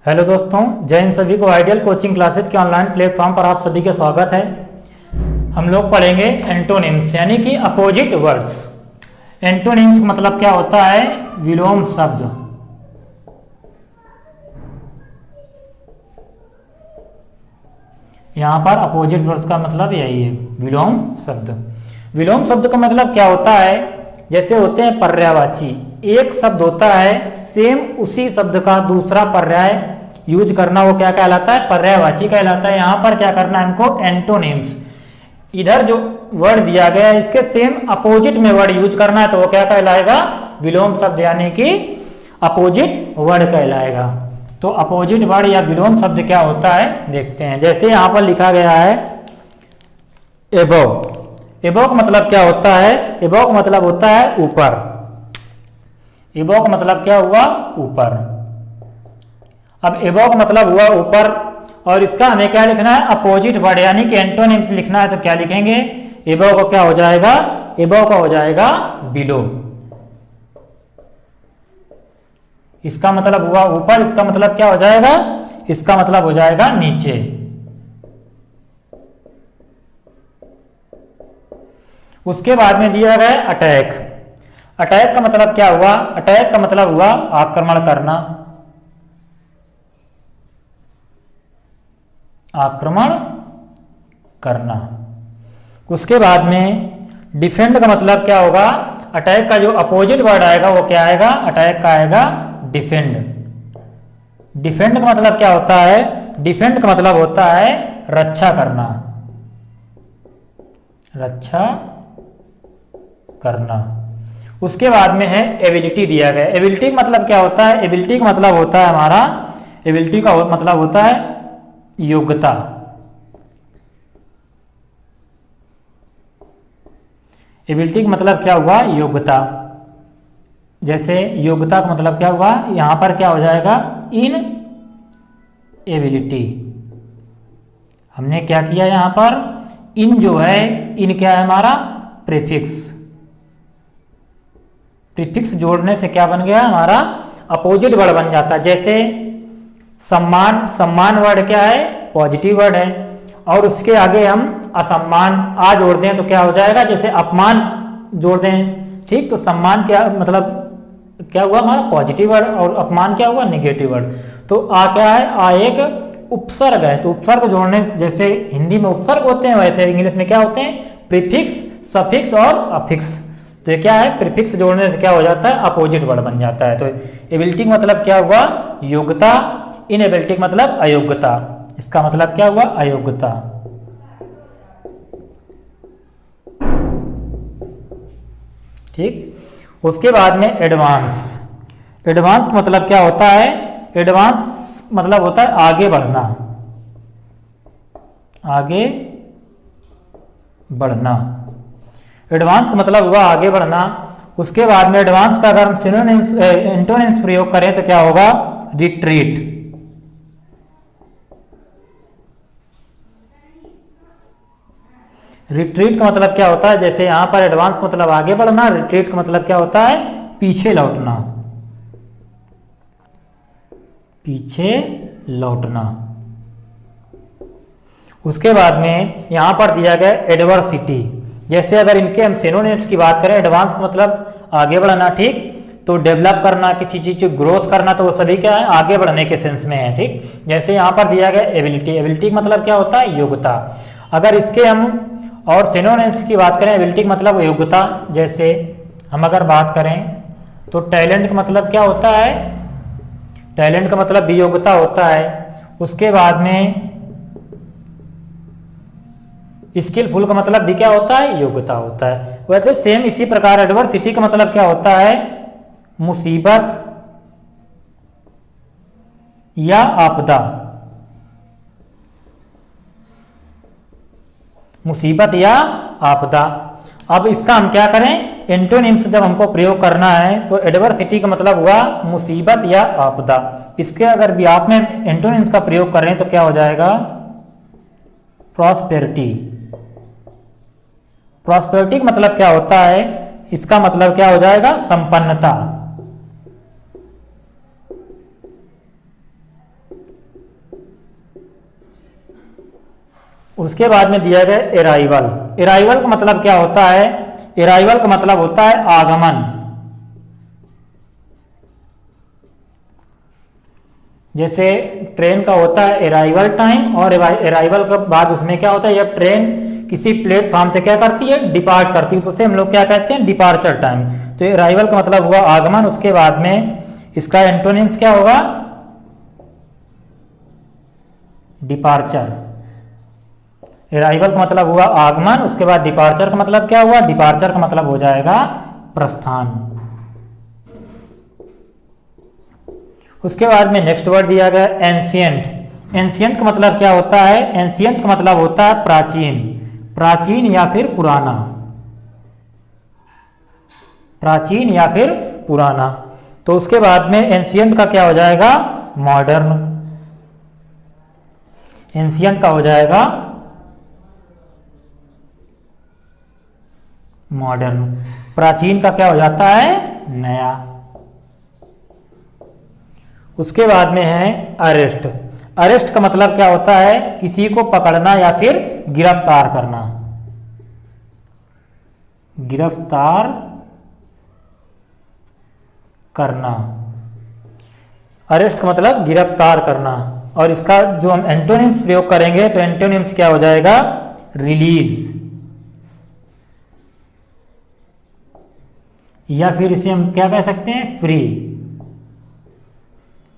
Hello दोस्तों, जय हिंद। सभी को आइडियल कोचिंग क्लासेज के ऑनलाइन प्लेटफॉर्म पर आप सभी का स्वागत है। हम लोग पढ़ेंगे एंटोनिम्स यानी कि अपोजिट वर्ड्स। एंटोनिम्स का मतलब क्या होता है? विलोम शब्द। यहाँ पर अपोजिट वर्ड्स का मतलब यही है, विलोम शब्द। विलोम शब्द का मतलब क्या होता है? जैसे होते हैं पर्यायवाची, एक शब्द होता है सेम उसी शब्द का दूसरा पर्याय यूज करना, वो क्या कहलाता है? पर्यायवाची कहलाता है। यहाँ पर क्या करना है हमको? एंटोनिम्स। इधर जो वर्ड दिया गया है इसके सेम अपोजिट में वर्ड यूज करना है, तो वो क्या कहलाएगा? विलोम शब्द यानी कि अपोजिट वर्ड कहलाएगा। तो अपोजिट वर्ड या विलोम शब्द क्या होता है देखते हैं। जैसे यहाँ पर लिखा गया है एबव। एबव का मतलब क्या होता है? एबव का मतलब होता है ऊपर। एबव का मतलब क्या हुआ? ऊपर। अब एबव का मतलब हुआ ऊपर, और इसका हमें क्या लिखना है? अपोजिट वर्ड यानी कि एंटोनिम्स लिखना है, तो क्या लिखेंगे? एबव का क्या हो जाएगा? एबव का हो जाएगा बिलो। इसका मतलब हुआ ऊपर, इसका मतलब क्या हो जाएगा? इसका मतलब हो जाएगा नीचे। उसके बाद में दिया गया अटैक। अटैक का मतलब क्या हुआ? अटैक का मतलब हुआ आक्रमण करना। आक्रमण करना। उसके बाद में डिफेंड का मतलब क्या होगा? अटैक का जो अपोजिट वर्ड आएगा वो क्या आएगा? अटैक का आएगा डिफेंड। डिफेंड का मतलब क्या होता है? डिफेंड का मतलब होता है रक्षा करना। रक्षा करना। उसके बाद में है एबिलिटी दिया गया। एबिलिटी का मतलब क्या होता है? एबिलिटी का मतलब होता है हमारा, एबिलिटी का मतलब होता है योग्यता। एबिलिटी का मतलब क्या हुआ? योग्यता। जैसे योग्यता का मतलब क्या हुआ? यहां पर क्या हो जाएगा? इन एबिलिटी। हमने क्या किया यहां पर? इन जो है, इन क्या है हमारा? प्रीफिक्स। प्रीफिक्स जोड़ने से क्या बन गया? हमारा अपोजिट वर्ड बन जाता है। जैसे सम्मान, सम्मान वर्ड क्या है? पॉजिटिव वर्ड है, और उसके आगे हम असम्मान आ जोड़ दें तो क्या हो जाएगा? जैसे अपमान जोड़ दें, ठीक। तो सम्मान क्या मतलब क्या हुआ? हमारा पॉजिटिव वर्ड, और अपमान क्या हुआ? Negative word. तो आ क्या है? आ एक उपसर्ग है। तो उपसर्ग जोड़ने, जैसे हिंदी में उपसर्ग होते हैं वैसे इंग्लिश में क्या होते हैं? प्रीफिक्स, सफिक्स और अफिक्स। तो ये क्या है? प्रीफिक्स जोड़ने से क्या हो जाता है? अपोजिट वर्ड बन जाता है। तो एबिलिटी मतलब क्या हुआ? योग्यता। इनएबिलिटी मतलब अयोग्यता। इसका मतलब क्या हुआ? अयोग्यता। ठीक। उसके बाद में एडवांस। एडवांस का मतलब क्या होता है? एडवांस मतलब होता है आगे बढ़ना। आगे बढ़ना। एडवांस का मतलब हुआ आगे बढ़ना। उसके बाद में एडवांस का अगर हम सिनोनिम्स एंटोनिम्स प्रयोग करें तो क्या होगा? रिट्रीट। रिट्रीट का मतलब क्या होता है? जैसे यहां पर एडवांस का मतलब आगे बढ़ना, रिट्रीट का मतलब क्या होता है? पीछे लौटना। पीछे लौटना। उसके बाद में यहां पर दिया गया एडवर्सिटी। जैसे अगर इनके हम सिनोनिम्स की बात करें, एडवांस का मतलब आगे बढ़ना, ठीक। तो डेवलप करना, किसी चीज की ग्रोथ करना, तो वो सभी क्या है? आगे बढ़ने के सेंस में है, ठीक। जैसे यहां पर दिया गया एबिलिटी। एबिलिटी का मतलब क्या होता है? योग्यता। अगर इसके हम और सिनोनिम्स की बात करें, एबिलिटी का मतलब योग्यता, जैसे हम अगर बात करें तो टैलेंट का मतलब क्या होता है? टैलेंट का मतलब भी योग्यता होता है। उसके बाद में स्किलफुल का मतलब भी क्या होता है? योग्यता होता है। वैसे सेम इसी प्रकार एडवर्सिटी का मतलब क्या होता है? मुसीबत या आपदा। मुसीबत या आपदा। अब इसका हम क्या करें? एंटोनिम्स जब हमको प्रयोग करना है तो एडवर्सिटी का मतलब हुआ मुसीबत या आपदा। इसके अगर भी आप में एंटोनिम्स का प्रयोग कर रहे हैं तो क्या हो जाएगा? प्रॉस्पेरिटी। प्रॉस्पेरिटी का मतलब क्या होता है? इसका मतलब क्या हो जाएगा? संपन्नता। उसके बाद में दिया गया अराइवल। अराइवल का मतलब क्या होता है? अराइवल का मतलब होता है आगमन। जैसे ट्रेन का होता है अराइवल टाइम, और अराइवल के बाद उसमें क्या होता है, जब ट्रेन किसी प्लेटफॉर्म से क्या करती है, डिपार्ट करती है, तो उसे हम लोग क्या कहते हैं, डिपार्चर टाइम। तो अराइवल का मतलब हुआ आगमन। उसके बाद में इसका एंटोनिम्स क्या होगा? डिपार्चर। अराइवल का मतलब हुआ आगमन, उसके बाद डिपार्चर का मतलब क्या हुआ? डिपार्चर का मतलब हो जाएगा प्रस्थान। उसके बाद में नेक्स्ट वर्ड दिया गया एंशिएंट। एंशिएंट का मतलब क्या होता है? एंशिएंट का मतलब होता है प्राचीन, प्राचीन या फिर पुराना, प्राचीन या फिर पुराना। तो उसके बाद में एंशिएंट का क्या हो जाएगा? मॉडर्न। एंशिएंट का हो जाएगा मॉडर्न। प्राचीन का क्या हो जाता है? नया। उसके बाद में है अरेस्ट। अरेस्ट का मतलब क्या होता है? किसी को पकड़ना या फिर गिरफ्तार करना, गिरफ्तार करना। अरेस्ट का मतलब गिरफ्तार करना। और इसका जो हम एंटोनिम्स प्रयोग करेंगे तो एंटोनिम्स क्या हो जाएगा? रिलीज, या फिर इसे हम क्या कह सकते हैं? फ्री।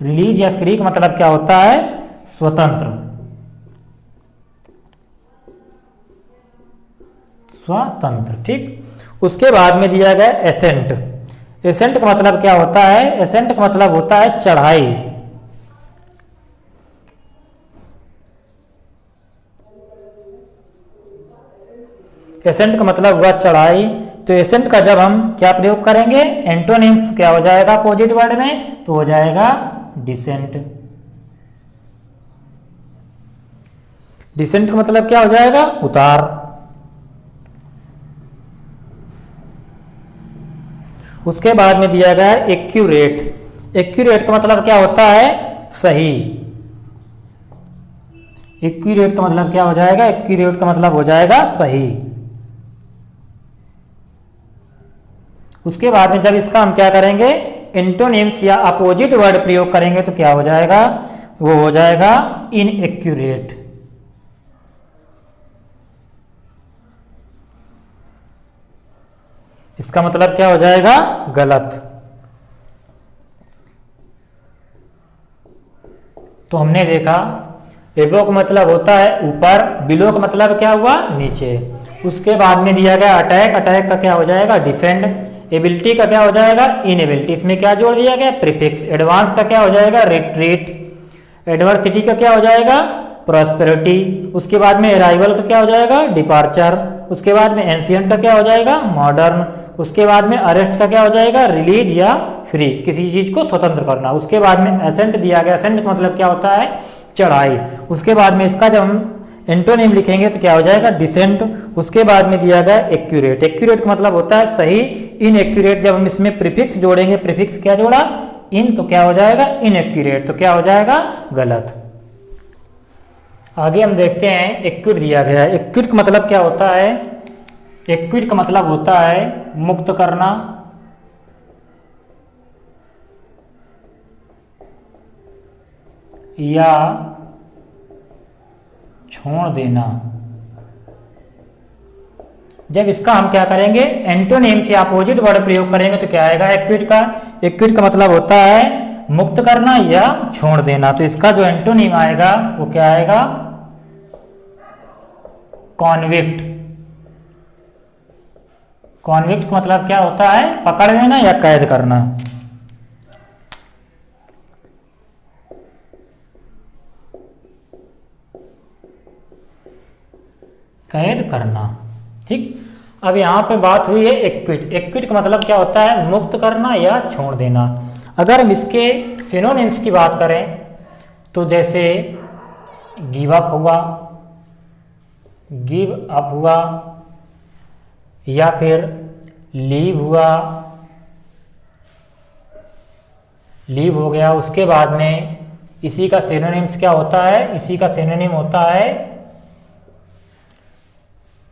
रिलीज या फ्री का मतलब क्या होता है? स्वतंत्र, स्वतंत्र। ठीक। उसके बाद में दिया गया एसेंट। एसेंट का मतलब क्या होता है? एसेंट का मतलब होता है चढ़ाई। एसेंट का मतलब हुआ चढ़ाई। तो एसेंट का जब हम क्या प्रयोग करेंगे? एंटोनिम्स क्या हो जाएगा अपोजिट वर्ड में? तो हो जाएगा डिसेंट। डिसेंट का मतलब क्या हो जाएगा? उतार। उसके बाद में दिया गया है एक्यूरेट। एक्यूरेट का मतलब क्या होता है? सही। एक्यूरेट का मतलब क्या हो जाएगा? एक्यूरेट का मतलब हो जाएगा सही। उसके बाद में जब इसका हम क्या करेंगे? एंटोनिम्स या अपोजिट वर्ड प्रयोग करेंगे तो क्या हो जाएगा? वो हो जाएगा इनएक्यूरेट। इसका मतलब क्या हो जाएगा? गलत। तो हमने देखा एबो का मतलब होता है ऊपर, बिलो का मतलब क्या हुआ? नीचे। उसके बाद में दिया गया अटैक। अटैक का क्या हो जाएगा? डिफेंड। एबिलिटी का क्या हो जाएगा? इनएबिलिटी। इसमें क्या जोड़ दिया गया? प्रीफिक्स। एडवांस का क्या हो जाएगा? रिट्रीट। एडवर्सिटी का क्या हो जाएगा? प्रॉस्पेरिटी। उसके बाद में अराइवल का क्या हो जाएगा? डिपार्चर। उसके बाद में एंशिएंट का क्या हो जाएगा? मॉडर्न। उसके बाद में अरेस्ट का क्या हो जाएगा? रिलीज या फ्री, किसी चीज को स्वतंत्र करना। उसके बाद में एसेंट दिया गया। एसेंट का मतलब क्या होता है? चढ़ाई। उसके बाद में इसका जब हम एंटोनिम लिखेंगे तो क्या हो जाएगा? डिसेंट। उसके बाद में दिया गया एक्यूरेट। एक्यूरेट का मतलब होता है सही। इनएक्यूरेट जब हम इसमें प्रीफिक्स जोड़ेंगे, प्रीफिक्स क्या जोड़ा? इन, तो क्या हो जाएगा? इनएक्यूरेट। तो क्या हो जाएगा? गलत। आगे हम देखते हैं एक्यूट दिया गया है। एक्यूट का मतलब क्या होता है? एक्यूट का मतलब होता है मुक्त करना, या छोड़ देना। जब इसका हम क्या करेंगे? एंटोनिम से अपोजिट वर्ड प्रयोग करेंगे तो क्या आएगा? एक्विट का। एक्विट का मतलब होता है मुक्त करना या छोड़ देना। तो इसका जो एंटोनिम आएगा वो क्या आएगा? कॉन्विक्ट। कॉन्विक्ट का मतलब क्या होता है? पकड़ लेना या कैद करना। कैद करना। ठीक। अब यहां पे बात हुई है एक्विट। एक्विट का मतलब क्या होता है? मुक्त करना या छोड़ देना। अगर हम इसके सिनोनिम्स की बात करें तो जैसे गिव अप हुआ, गिव अप हुआ, या फिर लीव हुआ, लीव हो गया। उसके बाद में इसी का सिनोनिम्स क्या होता है? इसी का सिनोनिम होता है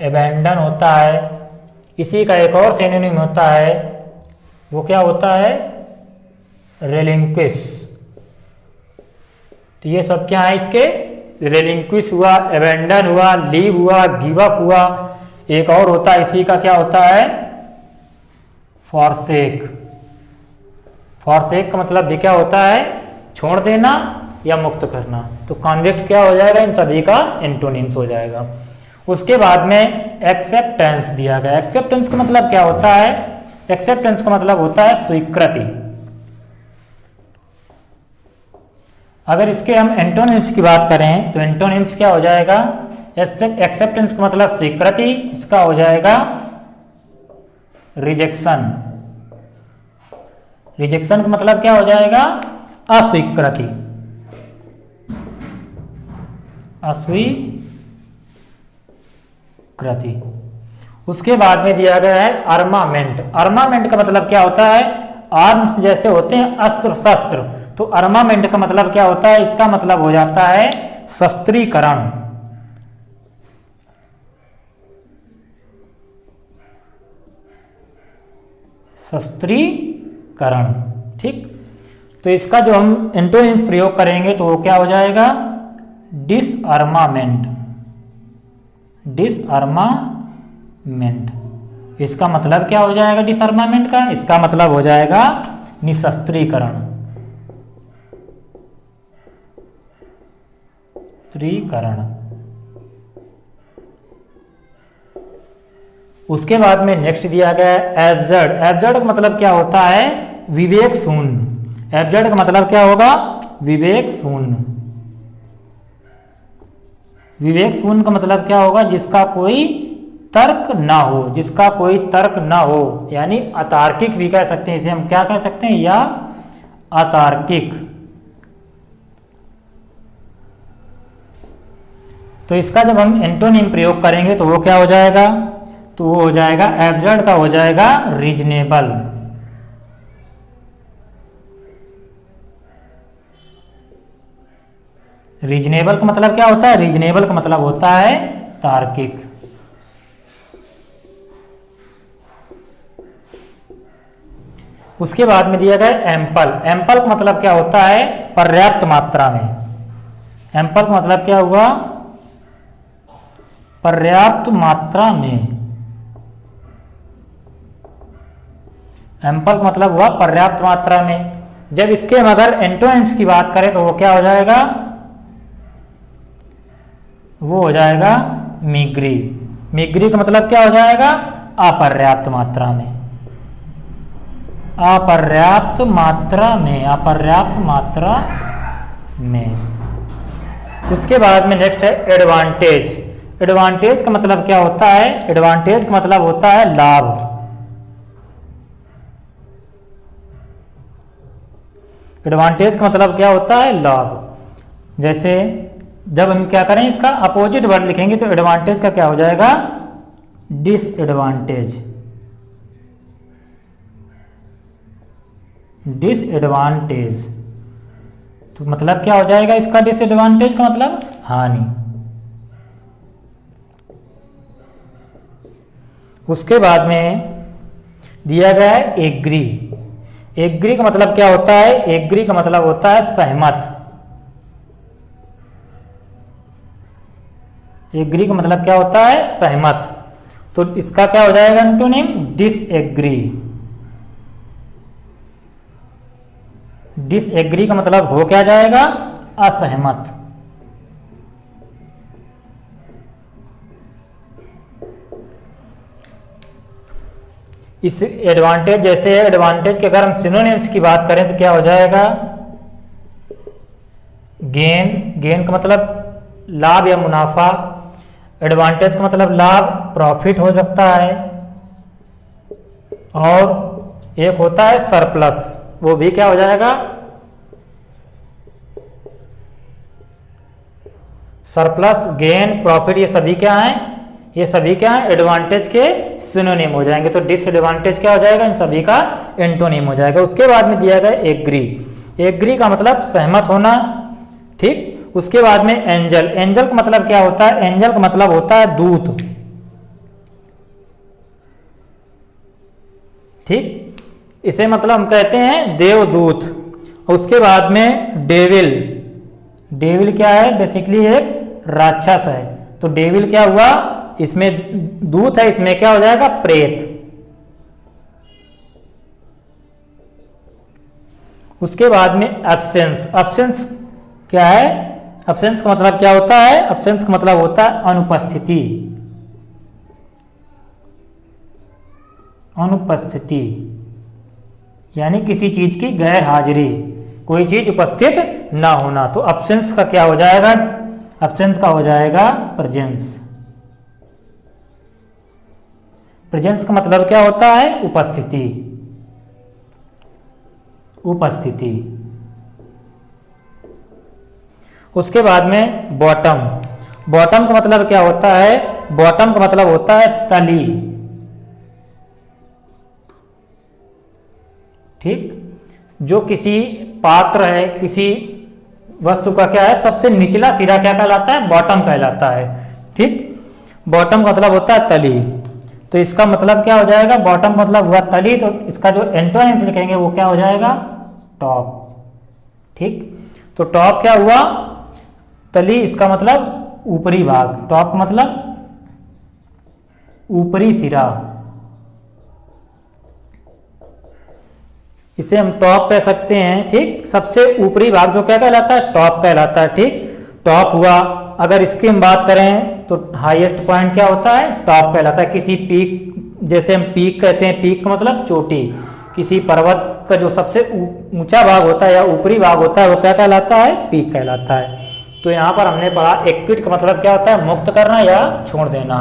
एबेंडन होता है। इसी का एक और सिनोनिम होता है, वो क्या होता है? रेलिंक्विश। तो ये सब क्या है इसके? रेलिंक्विश हुआ, एबेंडन हुआ, लीव हुआ, गिव अप हुआ। एक और होता है इसी का, क्या होता है? फॉरसेक। फॉरसेक का मतलब भी क्या होता है? छोड़ देना या मुक्त करना। तो कॉन्विक्ट क्या हो जाएगा? इन सभी का एंटोनिम्स हो जाएगा। उसके बाद में एक्सेप्टेंस दिया गया। एक्सेप्टेंस का मतलब क्या होता है? एक्सेप्टेंस का मतलब होता है स्वीकृति। अगर इसके हम एंटोनिम्स की बात करें तो एंटोनिम्स क्या हो जाएगा? एक्सेप्टेंस का मतलब स्वीकृति, इसका हो जाएगा रिजेक्शन। रिजेक्शन का मतलब क्या हो जाएगा? अस्वीकृति। अस्वीकृति। उसके बाद में दिया गया है आर्मामेंट। आर्मामेंट का मतलब क्या होता है? आर्म्स जैसे होते हैं अस्त्र शस्त्र, तो आर्मामेंट का मतलब क्या होता है? इसका मतलब हो जाता है शस्त्रीकरण। शस्त्रीकरण, ठीक। तो इसका जो हम एंटोनिम प्रयोग करेंगे तो वो क्या हो जाएगा? डिसआर्मामेंट। डिसआर्मामेंट, इसका मतलब क्या हो जाएगा? डिसआर्मामेंट का इसका मतलब हो जाएगा निशस्त्रीकरण। उसके बाद में नेक्स्ट दिया गया है एब्सर्ड। एब्सर्ड का मतलब क्या होता है? विवेक शून्य। एब्सर्ड का मतलब क्या होगा? विवेक शून्य। विवेक शून्य का मतलब क्या होगा? जिसका कोई तर्क ना हो, जिसका कोई तर्क ना हो, यानी अतार्किक भी कह सकते हैं इसे हम, क्या कह सकते हैं? या अतार्किक। तो इसका जब हम एंटोनिम प्रयोग करेंगे तो वो क्या हो जाएगा? तो वो हो जाएगा एब्सर्ड का हो जाएगा रीजनेबल। रीजनेबल का मतलब क्या होता है? रीजनेबल का मतलब होता है तार्किक। उसके बाद में दिया गया एम्पल। एम्पल का मतलब क्या होता है? पर्याप्त मात्रा में। एम्पल का मतलब क्या हुआ? पर्याप्त मात्रा में। एम्पल का मतलब हुआ पर्याप्त मात्रा में। जब इसके हम अगर एंटोनिम्स की बात करें तो वो क्या हो जाएगा? वो हो जाएगा मीग्री। मीग्री का मतलब क्या हो जाएगा? अपर्याप्त मात्रा में। अपर्याप्त मात्रा में, अपर्याप्त मात्रा में। उसके बाद में नेक्स्ट है एडवांटेज। एडवांटेज का मतलब क्या होता है? एडवांटेज का मतलब होता है लाभ। एडवांटेज का मतलब क्या होता है? लाभ। जैसे जब हम क्या करें, इसका अपोजिट वर्ड लिखेंगे तो एडवांटेज का क्या हो जाएगा? डिसएडवांटेज। डिसएडवांटेज, तो मतलब क्या हो जाएगा इसका? डिसएडवांटेज का मतलब हानि। उसके बाद में दिया गया है एग्री। एग्री का मतलब क्या होता है? एग्री का मतलब होता है सहमत। एग्री का मतलब क्या होता है? सहमत। तो इसका क्या हो जाएगा एंटोनिम? डिसएग्री। डिसएग्री का मतलब हो क्या जाएगा? असहमत। इस एडवांटेज जैसे एडवांटेज के अगर हम सिनोनिम्स की बात करें तो क्या हो जाएगा? गेन। गेन का मतलब लाभ या मुनाफा। एडवांटेज का मतलब लाभ, प्रॉफिट हो सकता है। और एक होता है सरप्लस, वो भी क्या हो जाएगा? सरप्लस, गेन, प्रॉफिट, ये सभी क्या हैं? ये सभी क्या है? एडवांटेज के सिनोनिम हो जाएंगे। तो डिसएडवांटेज क्या हो जाएगा? इन सभी का एंटोनिम हो जाएगा। उसके बाद में दिया गया एग्री। एग्री का मतलब सहमत होना, ठीक। उसके बाद में एंजल। एंजल का मतलब क्या होता है? एंजल का मतलब होता है दूत। ठीक, इसे मतलब हम कहते हैं देवदूत। उसके बाद में डेविल, डेविल क्या है, बेसिकली एक राक्षस है। तो डेविल क्या हुआ, इसमें दूत है, इसमें क्या हो जाएगा, प्रेत। उसके बाद में एब्सेंस, एब्सेंस क्या है, एब्सेंस का मतलब क्या होता है, एब्सेंस का मतलब होता है अनुपस्थिति, अनुपस्थिति यानी किसी चीज की गैर हाजिरी, कोई चीज उपस्थित ना होना। तो एब्सेंस का क्या हो जाएगा, एब्सेंस का हो जाएगा प्रेजेंस। प्रेजेंस का मतलब क्या होता है, उपस्थिति, उपस्थिति। उसके बाद में बॉटम, बॉटम का मतलब क्या होता है, बॉटम का मतलब होता है तली। ठीक, जो किसी पात्र है, किसी वस्तु का क्या है, सबसे निचला सिरा क्या कहलाता है, बॉटम कहलाता है। ठीक, बॉटम का मतलब होता है तली। तो इसका मतलब क्या हो जाएगा, बॉटम मतलब हुआ तली, तो इसका जो एंटोनिम लिखेंगे वो क्या हो जाएगा, टॉप। ठीक, तो टॉप क्या हुआ, तली, इसका मतलब ऊपरी भाग, टॉप का मतलब ऊपरी सिरा, इसे हम टॉप कह सकते हैं। ठीक, सबसे ऊपरी भाग जो क्या कहलाता है, टॉप कहलाता है। ठीक, टॉप हुआ। अगर इसकी हम बात करें तो हाईएस्ट पॉइंट क्या होता है, टॉप कहलाता है। किसी पीक, जैसे हम पीक कहते हैं, पीक का मतलब चोटी, किसी पर्वत का जो सबसे ऊंचा भाग होता है या ऊपरी भाग होता है वो क्या कहलाता है, पीक कहलाता है। तो यहाँ पर हमने पढ़ा एक्विट का मतलब क्या होता है, मुक्त करना या छोड़ देना।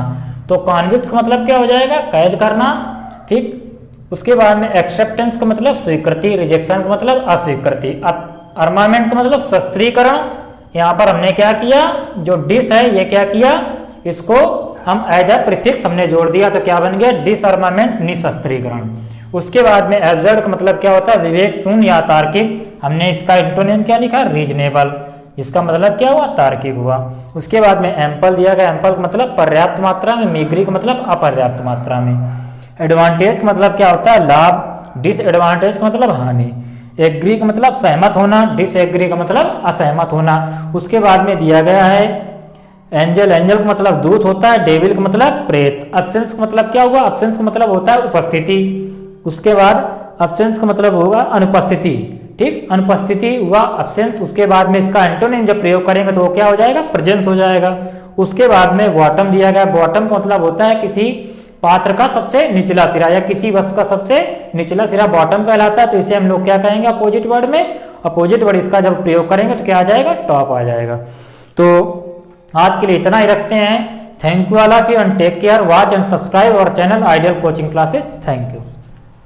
तो कॉन्विक्ट का मतलब क्या हो जाएगा, कैद करना। ठीक, उसके बाद में एक्सेप्टेंस का मतलब स्वीकृति, रिजेक्शन का मतलब अस्वीकृति। आर्मामेंट का मतलब शस्त्रीकरण। यहाँ पर हमने क्या किया, जो डिस है ये क्या किया, इसको हम एज ए प्रीफिक्स हमने जोड़ दिया, तो क्या बन गया, डिसआर्मामेंट, निशस्त्रीकरण। उसके बाद में एब्सर्ड का मतलब क्या होता है, विवेक शून्य या तार्किक। हमने इसका इंटोनिम क्या लिखा, रीजनेबल, इसका मतलब क्या हुआ, तार्किक हुआ। उसके बाद में एम्पल दिया गया, एम्पल का मतलब पर्याप्त मात्रा में, मीग्री का मतलब अपर्याप्त मात्रा में। एडवांटेज का मतलब क्या होता है, लाभ। डिसएडवांटेज का मतलब हानि। एग्री का मतलब सहमत होना, डिसएग्री का मतलब असहमत होना। उसके बाद में दिया गया है एंजल, एंजल का मतलब दूत होता है, डेविल का मतलब प्रेत। एब्सेंस का मतलब क्या हुआ, एब्सेंस का मतलब होता है उपस्थिति। उसके बाद एब्सेंस का मतलब होगा अनुपस्थिति। ठीक, अनुपस्थिति हुआ एब्सेंस। उसके बाद में इसका एंटोनिम जब प्रयोग करेंगे तो वो क्या हो जाएगा, प्रेजेंस हो जाएगा। उसके बाद में बॉटम दिया गया, बॉटम का मतलब होता है किसी पात्र का सबसे निचला सिरा या किसी वस्तु का सबसे निचला सिरा बॉटम कहलाता है। तो इसे हम लोग क्या कहेंगे अपोजिट वर्ड में, अपोजिट वर्ड इसका जब प्रयोग करेंगे तो क्या आ जाएगा, टॉप आ जाएगा। तो आज के लिए इतना ही रखते हैं। Thank you all of you and take care, watch and subscribe our channel Ideal Coaching Classes. Thank you.